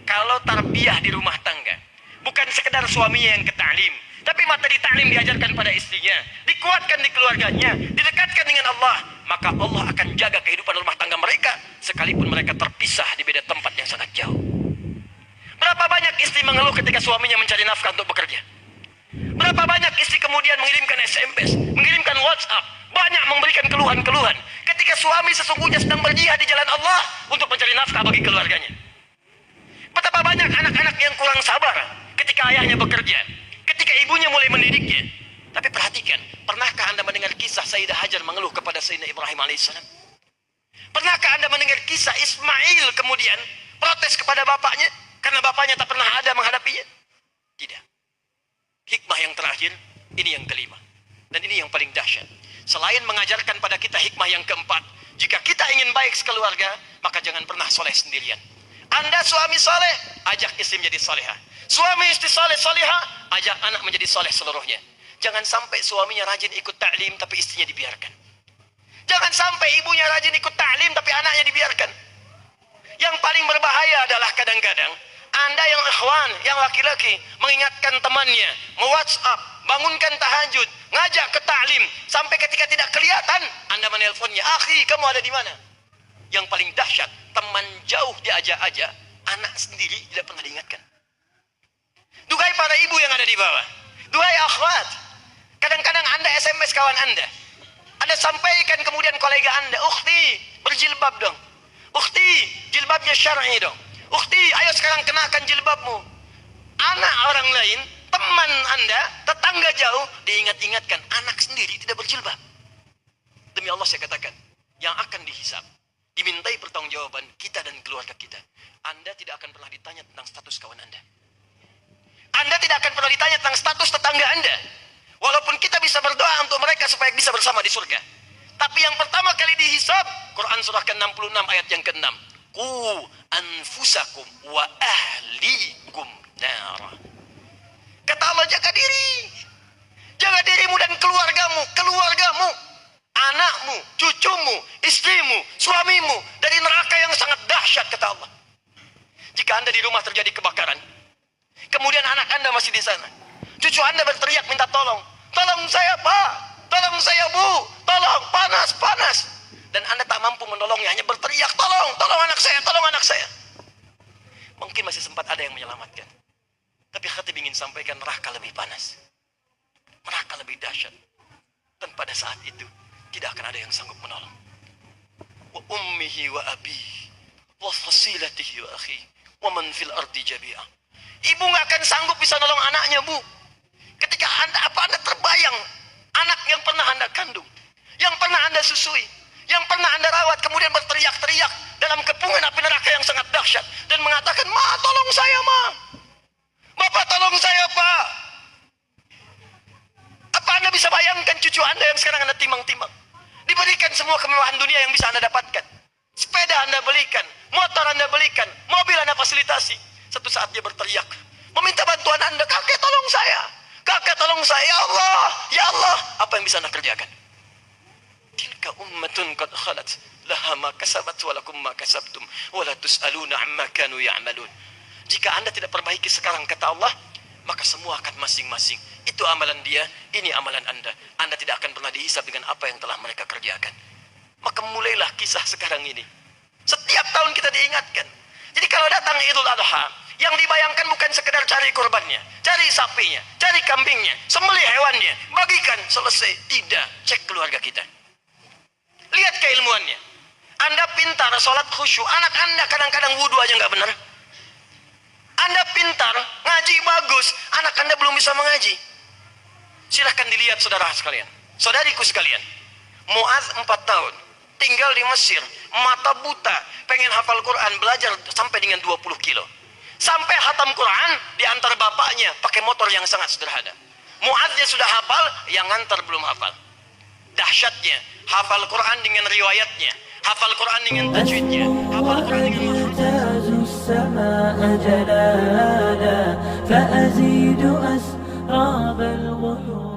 kalau tarbiyah di rumah tangga bukan sekedar suaminya yang ke ta'lim, tapi materi ta'lim diajarkan pada istrinya, dikuatkan di keluarganya, didekatkan dengan Allah, maka Allah akan jaga kehidupan rumah tangga mereka sekalipun mereka terpisah di beda tempat yang sangat jauh. Berapa banyak istri mengeluh ketika suaminya mencari nafkah untuk bekerja? Berapa banyak istri kemudian mengirimkan SMS, mengirimkan WhatsApp, banyak memberikan keluhan-keluhan ketika suami sesungguhnya sedang berjihad di jalan Allah untuk mencari nafkah bagi keluarganya. Betapa banyak anak-anak yang kurang sabar ketika ayahnya bekerja, ketika ibunya mulai mendidiknya. Tapi perhatikan, pernahkah Anda mendengar kisah Sayyidah Hajar mengeluh kepada Sayyidina Ibrahim alaihissalam? Pernahkah Anda mendengar kisah Ismail kemudian protes kepada bapaknya karena bapaknya tak pernah ada menghadapinya? Tidak. Hikmah yang terakhir, ini yang kelima. Dan ini yang paling dahsyat. Selain mengajarkan pada kita hikmah yang keempat, jika kita ingin baik sekeluarga, maka jangan pernah soleh sendirian. Anda suami soleh, ajak istri menjadi soleha. Suami istri soleh soleha, ajak anak menjadi soleh seluruhnya. Jangan sampai suaminya rajin ikut ta'lim tapi istrinya dibiarkan. Jangan sampai ibunya rajin ikut ta'lim tapi anaknya dibiarkan. Yang paling berbahaya adalah kadang-kadang Anda yang ikhwan, yang laki-laki mengingatkan temannya, me-WhatsApp, bangunkan tahajud, ngajak ke ta'lim, sampai ketika tidak kelihatan Anda menelponnya, "Akhi, kamu ada di mana?" Yang paling dahsyat, teman jauh diajak-ajak, anak sendiri tidak pernah diingatkan. Duhai para ibu yang ada di bawah, duhai akhwat, kadang-kadang Anda SMS kawan Anda sampaikan kemudian kolega Anda, "Ukhti, berjilbab dong. Ukhti, jilbabnya syar'i dong. Ukhti, ayo sekarang kenakan jilbabmu." Anak orang lain, teman Anda, tetangga jauh, diingat-ingatkan, anak sendiri tidak berjilbab. Demi Allah saya katakan, yang akan dihisab, dimintai pertanggungjawaban kita dan keluarga kita. Anda tidak akan pernah ditanya tentang status kawan Anda. Anda tidak akan pernah ditanya tentang status tetangga Anda. Walaupun kita bisa berdoa untuk mereka supaya bisa bersama di surga. Tapi yang pertama kali dihisab, Quran surah ke-66 ayat yang ke-6. Qu anfusakum wa ahlikum nar. Kata Allah, jaga diri. Jaga dirimu dan keluargamu, anakmu, cucumu, istrimu, suamimu dari neraka yang sangat dahsyat, kata Allah. Jika Anda di rumah terjadi kebakaran, kemudian anak Anda masih di sana, cucu Anda berteriak minta tolong, "Tolong saya Pak, tolong saya Bu, tolong, panas." Dan Anda tak mampu menolongnya, hanya berteriak, "Tolong, tolong anak saya, tolong anak saya." Mungkin masih sempat ada yang menyelamatkan. Tapi khatib ingin sampaikan, neraka lebih panas, neraka lebih dahsyat. Dan pada saat itu tidak akan ada yang sanggup menolong. Wa ummihi wa abihi wa fasilatihi wa akhi wa man fil ardi jami'a. Ibu nggak akan sanggup bisa nolong anaknya, Bu. Ketika Anda terbayang anak yang pernah Anda kandung, yang pernah Anda susui, yang pernah Anda rawat, kemudian berteriak-teriak dalam kepungan api neraka yang sangat dahsyat dan mengatakan, "Ma, tolong saya, Ma. Bapak, tolong saya, Pak." Apa Anda bisa bayangkan cucu Anda yang sekarang Anda timbang-timbang? Diberikan semua kemewahan dunia yang bisa Anda dapatkan. Sepeda Anda belikan, motor Anda belikan, mobil Anda fasilitasi. Satu saat dia berteriak, meminta bantuan Anda, "Kakek, tolong saya. Kakek, tolong saya. Ya Allah, ya Allah." Apa yang bisa Anda kerjakan? Tilka ummatun qad khalat laha ma kasabat wa lakum ma kasabtum wa la tus'aluna amma kanu ya'malun. Jika Anda tidak perbaiki sekarang, kata Allah, maka semua akan masing-masing. Itu amalan dia, ini amalan Anda. Anda tidak akan pernah dihisab dengan apa yang telah mereka kerjakan. Maka mulailah kisah sekarang ini. Setiap tahun kita diingatkan. Jadi kalau datang Idul Adha, yang dibayangkan bukan sekedar cari korbannya, cari sapinya, cari kambingnya, sembelih hewannya, bagikan, selesai. Tidak, cek keluarga kita. Lihat keilmuannya. Anda pintar sholat khusyuk, anak Anda kadang-kadang wudhu aja nggak benar. Anda pintar, ngaji bagus, anak Anda belum bisa mengaji. Silahkan dilihat saudara sekalian, saudariku sekalian. Muaz 4 tahun, tinggal di Mesir, mata buta, pengen hafal Quran, belajar sampai dengan 20 kilo. Sampai hatam Quran, diantar bapaknya, pakai motor yang sangat sederhana. Muaznya sudah hafal, yang ngantar belum hafal. Dahsyatnya, hafal Quran dengan riwayatnya, hafal Quran dengan tajwidnya, hafal Quran dengan السماء جلالا فأزيد أسراب الغيوم